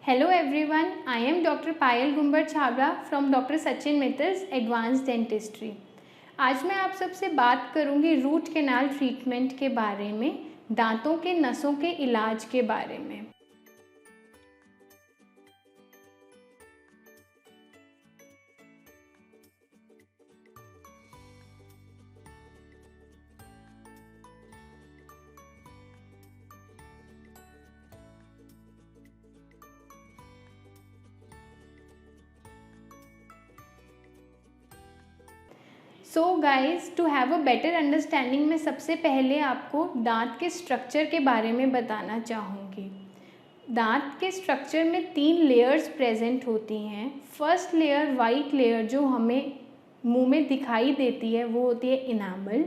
Hello everyone, I am Dr. Payal Gumber from Dr. Sachin Mittal's Advanced Dentistry। आज मैं आप सबसे बात करूंगी रूट कैनाल ट्रीटमेंट के बारे में, दांतों के नसों के इलाज के बारे में। So guys, to have a better understanding मैं सबसे पहले आपको दांत के स्ट्रक्चर के बारे में बताना चाहूँगी। दांत के स्ट्रक्चर में 3 लेयर्स प्रेजेंट होती हैं। फर्स्ट लेयर वाइट लेयर जो हमें मुंह में दिखाई देती है वो होती है इनामल।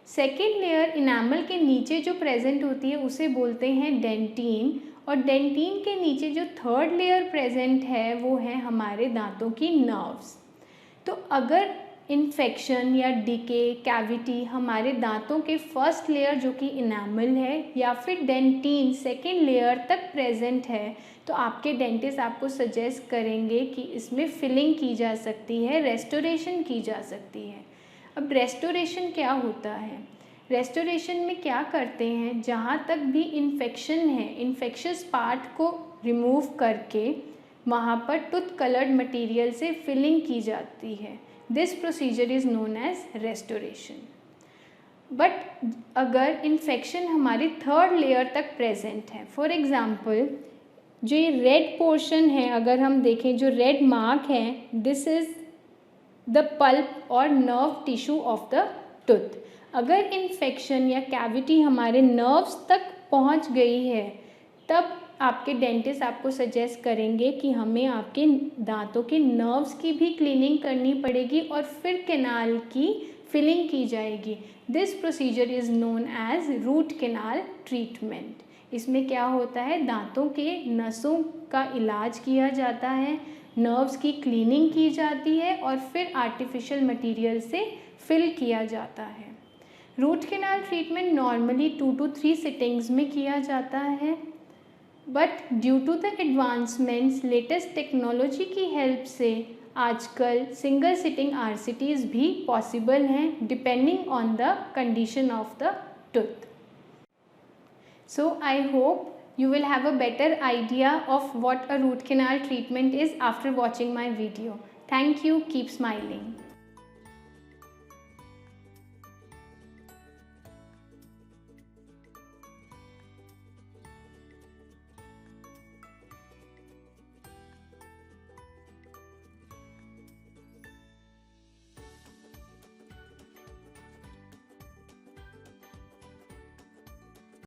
सेकेंड लेयर इनामल के नीचे जो प्रेजेंट होती है उसे बोलते हैं डेंटिन, और डेंटिन के नीचे जो थर्ड लेयर प्रेजेंट है वो है हमारे दांतों की नर्व्स। तो अगर इन्फेक्शन या डिके कैविटी हमारे दांतों के फर्स्ट लेयर जो कि इनामल है या फिर डेंटिन सेकेंड लेयर तक प्रेजेंट है तो आपके डेंटिस्ट आपको सजेस्ट करेंगे कि इसमें फिलिंग की जा सकती है, रेस्टोरेशन की जा सकती है। अब रेस्टोरेशन क्या होता है? रेस्टोरेशन में क्या करते हैं, जहाँ तक भी इन्फेक्शन है इन्फेक्शस पार्ट को रिमूव करके वहाँ पर टूथ कलर्ड मटेरियल से फिलिंग की जाती है। This procedure is known as restoration. But अगर इन्फेक्शन हमारी थर्ड लेयर तक प्रेजेंट है, फॉर एग्ज़ाम्पल जो ये रेड पोर्शन है अगर हम देखें, जो रेड मार्क है, दिस इज़ द पल्प और nerve tissue of the tooth. अगर इन्फेक्शन या कैविटी हमारे नर्व्स तक पहुंच गई है तब आपके डेंटिस्ट आपको सजेस्ट करेंगे कि हमें आपके दांतों के नर्व्स की भी क्लीनिंग करनी पड़ेगी और फिर कैनाल की फिलिंग की जाएगी। This procedure is known as root canal treatment. इसमें क्या होता है, दांतों के नसों का इलाज किया जाता है, नर्व्स की क्लीनिंग की जाती है और फिर आर्टिफिशियल मटेरियल से फिल किया जाता है। Root canal treatment normally 2 to 3 sittings में किया जाता है, but due to the advancements latest technology की हेल्प से आजकल सिंगल सिटिंग RCTs भी पॉसिबल हैं depending on the condition of the tooth. So I hope you will have a better idea of what a root canal treatment is after watching my video. Thank you. Keep smiling.